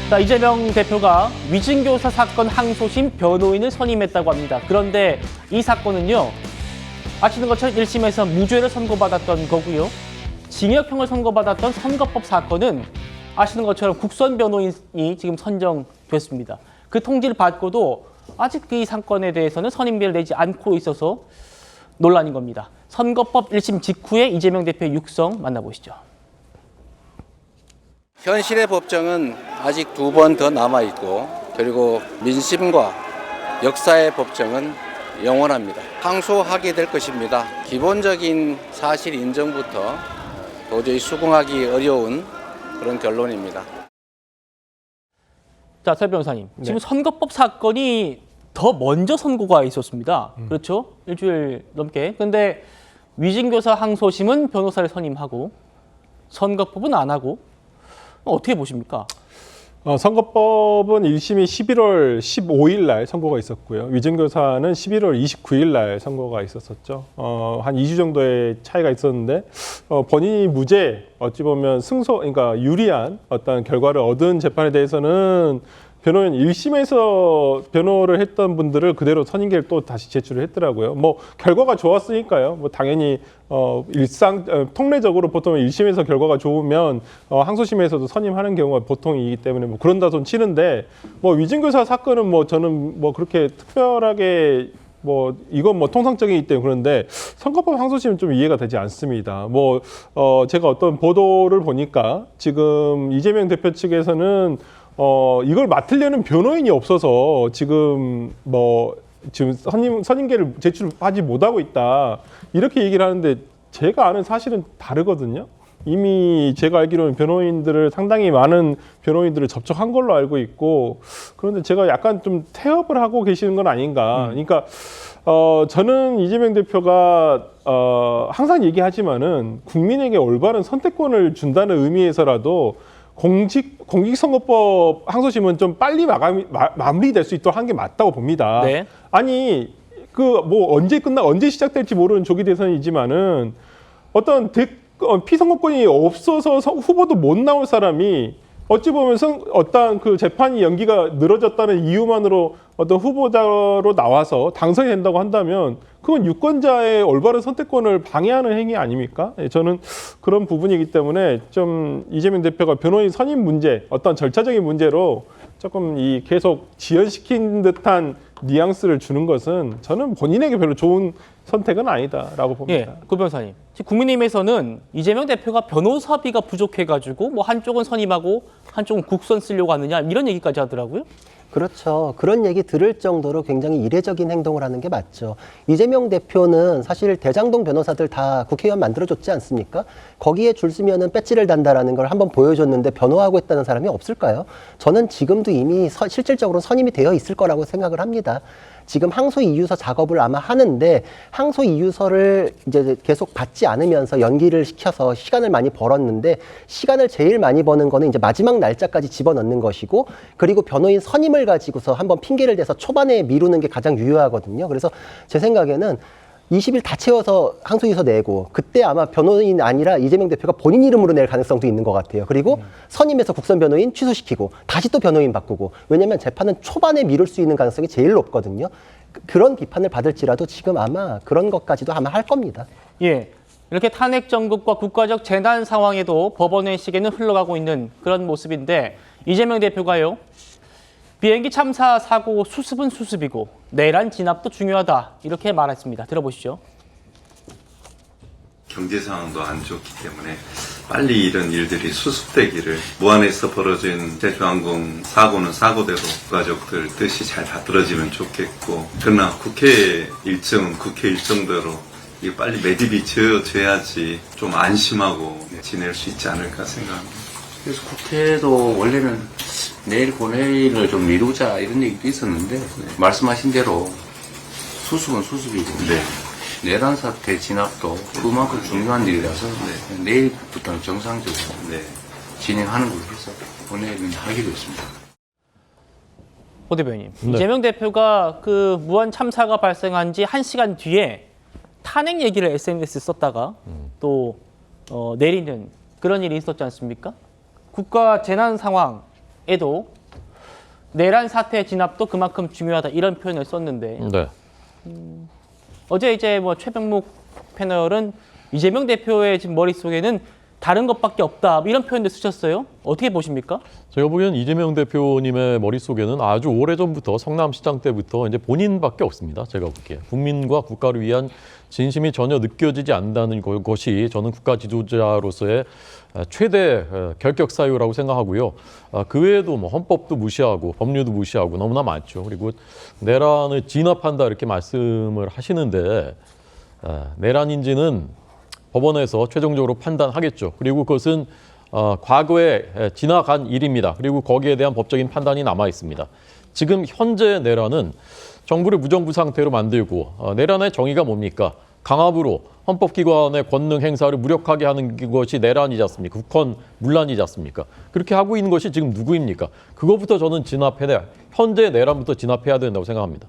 자, 이재명 대표가 위증교사 사건 항소심 변호인을 선임했다고 합니다. 그런데 이 사건은요, 아시는 것처럼 1심에서 무죄를 선고받았던 거고요. 징역형을 선고받았던 선거법 사건은 아시는 것처럼 국선 변호인이 지금 선정됐습니다. 그 통지를 받고도 아직 이 사건에 대해서는 선임비를 내지 않고 있어서 논란인 겁니다. 선거법 1심 직후에 이재명 대표의 육성 만나보시죠. 현실의 법정은 아직 2번 더 남아있고, 그리고 민심과 역사의 법정은 영원합니다. 항소하게 될 것입니다. 기본적인 사실 인정부터 도저히 수긍하기 어려운 그런 결론입니다. 자, 설 변호사님. 지금 선거법 사건이 더 먼저 선고가 있었습니다. 그렇죠? 일주일 넘게. 근데 위증교사 항소심은 변호사를 선임하고 선거법은 안 하고 어떻게 보십니까? 선거법은 1심이 11월 15일 날 선고가 있었고요. 위증교사는 11월 29일 날 선고가 있었었죠. 한 2주 정도의 차이가 있었는데 본인이 무죄, 어찌 보면 그러니까 유리한 어떤 결과를 얻은 재판에 대해서는 변호인 1심에서 변호를 했던 분들을 그대로 선임계를 또 다시 제출을 했더라고요. 뭐 결과가 좋았으니까요. 뭐 당연히 통례적으로 보통 1심에서 결과가 좋으면 항소심에서도 선임하는 경우가 보통이기 때문에 뭐 그런다 손 치는데, 뭐 위증교사 사건은 뭐 저는 뭐 그렇게 특별하게 뭐 이건 뭐 통상적이기 때문에 그런데 선거법 항소심은 좀 이해가 되지 않습니다. 뭐 제가 어떤 보도를 보니까 지금 이재명 대표 측에서는 이걸 맡으려는 변호인이 없어서 지금 선임계를 제출하지 못하고 있다, 이렇게 얘기를 하는데, 제가 아는 사실은 다르거든요. 이미 제가 알기로는 변호인들을 상당히 많은 변호인들을 접촉한 걸로 알고 있고, 그런데 제가 약간 좀 태업을 하고 계시는 건 아닌가. 그러니까 저는 이재명 대표가 항상 얘기하지만은 국민에게 올바른 선택권을 준다는 의미에서라도 공직선거법 항소심은 좀 빨리 마무리될 수 있도록 한 게 맞다고 봅니다. 네. 아니, 언제 시작될지 모르는 조기 대선이지만은 어떤 피선거권이 없어서 후보도 못 나올 사람이 어찌 보면 어떤 그 재판이 연기가 늘어졌다는 이유만으로 어떤 후보자로 나와서 당선이 된다고 한다면 그건 유권자의 올바른 선택권을 방해하는 행위 아닙니까? 저는 그런 부분이기 때문에 좀 이재명 대표가 변호인 선임 문제, 어떤 절차적인 문제로 조금 계속 지연시킨 듯한 뉘앙스를 주는 것은 저는 본인에게 별로 좋은 선택은 아니다라고 봅니다. 예, 구 변호사님. 지금 국민의힘에서는 이재명 대표가 변호사비가 부족해가지고 뭐 한쪽은 선임하고 한쪽은 국선 쓰려고 하느냐, 이런 얘기까지 하더라고요. 그렇죠. 그런 얘기 들을 정도로 굉장히 이례적인 행동을 하는 게 맞죠. 이재명 대표는 사실 대장동 변호사들 다 국회의원 만들어줬지 않습니까? 거기에 줄 서면은 배지를 단다라는 걸 한번 보여줬는데 변호하고 있다는 사람이 없을까요? 저는 지금도 이미 실질적으로 선임이 되어 있을 거라고 생각을 합니다. 지금 항소 이유서 작업을 아마 하는데, 항소 이유서를 이제 계속 받지 않으면서 연기를 시켜서 시간을 많이 벌었는데, 시간을 제일 많이 버는 거는 이제 마지막 날짜까지 집어넣는 것이고, 그리고 변호인 선임을 가지고서 한번 핑계를 대서 초반에 미루는 게 가장 유효하거든요. 그래서 제 생각에는 20일 다 채워서 항소이유서 내고, 그때 아마 변호인 아니라 이재명 대표가 본인 이름으로 낼 가능성도 있는 것 같아요. 그리고 선임해서 국선 변호인 취소시키고 다시 또 변호인 바꾸고, 왜냐하면 재판은 초반에 미룰 수 있는 가능성이 제일 높거든요. 그런 비판을 받을지라도 지금 아마 그런 것까지도 아마 할 겁니다. 예, 이렇게 탄핵 정국과 국가적 재난 상황에도 법원의 시계는 흘러가고 있는 그런 모습인데, 이재명 대표가요, 비행기 참사 사고 수습은 수습이고 내란 진압도 중요하다, 이렇게 말했습니다. 들어보시죠. 경제 상황도 안 좋기 때문에 빨리 이런 일들이 수습되기를, 무안에서 벌어진 제주항공 사고는 사고대로 가족들 뜻이 잘 다들어지면 좋겠고, 그러나 국회 일정대로 이게 빨리 매듭이 지어져야지 좀 안심하고 지낼 수 있지 않을까 생각합니다. 그래서 국회도 원래는 내일 본회의를 좀 미루자 이런 얘기도 있었는데, 말씀하신 대로 수습은 수습이고, 내란 사태 진압도 그만큼 중요한 일이라서 내일부터는 정상적으로 진행하는 걸로 해서 본회의는 하기로 했습니다. 오 대변인, 이재명 대표가 그 무안 참사가 발생한 지 1시간 뒤에 탄핵 얘기를 SNS에 썼다가 또 내리는 그런 일이 있었지 않습니까? 국가 재난 상황에도 내란 사태 진압도 그만큼 중요하다 이런 표현을 썼는데 네. 어제 이제 뭐 최병묵 패널은 이재명 대표의 지금 머릿속에는 다른 것밖에 없다 이런 표현도 쓰셨어요. 어떻게 보십니까? 제가 보기엔 이재명 대표님의 머릿속에는 아주 오래전부터 성남시장 때부터 이제 본인밖에 없습니다. 제가 보기에. 국민과 국가를 위한 진심이 전혀 느껴지지 않는다는 것이 저는 국가 지도자로서의 최대 결격 사유라고 생각하고요. 그 외에도 뭐 헌법도 무시하고 법률도 무시하고 너무나 많죠. 그리고 내란을 진압한다 이렇게 말씀을 하시는데 내란인지는 법원에서 최종적으로 판단하겠죠. 그리고 그것은 과거에 지나간 일입니다. 그리고 거기에 대한 법적인 판단이 남아 있습니다. 지금 현재 내란은 정부를 무정부 상태로 만들고 내란의 정의가 뭡니까? 강압으로 헌법기관의 권능 행사를 무력하게 하는 것이 내란이지 않습니까? 국헌 문란이지 않습니까? 그렇게 하고 있는 것이 지금 누구입니까? 그것부터 저는 진압해야, 현재 내란부터 진압해야 된다고 생각합니다.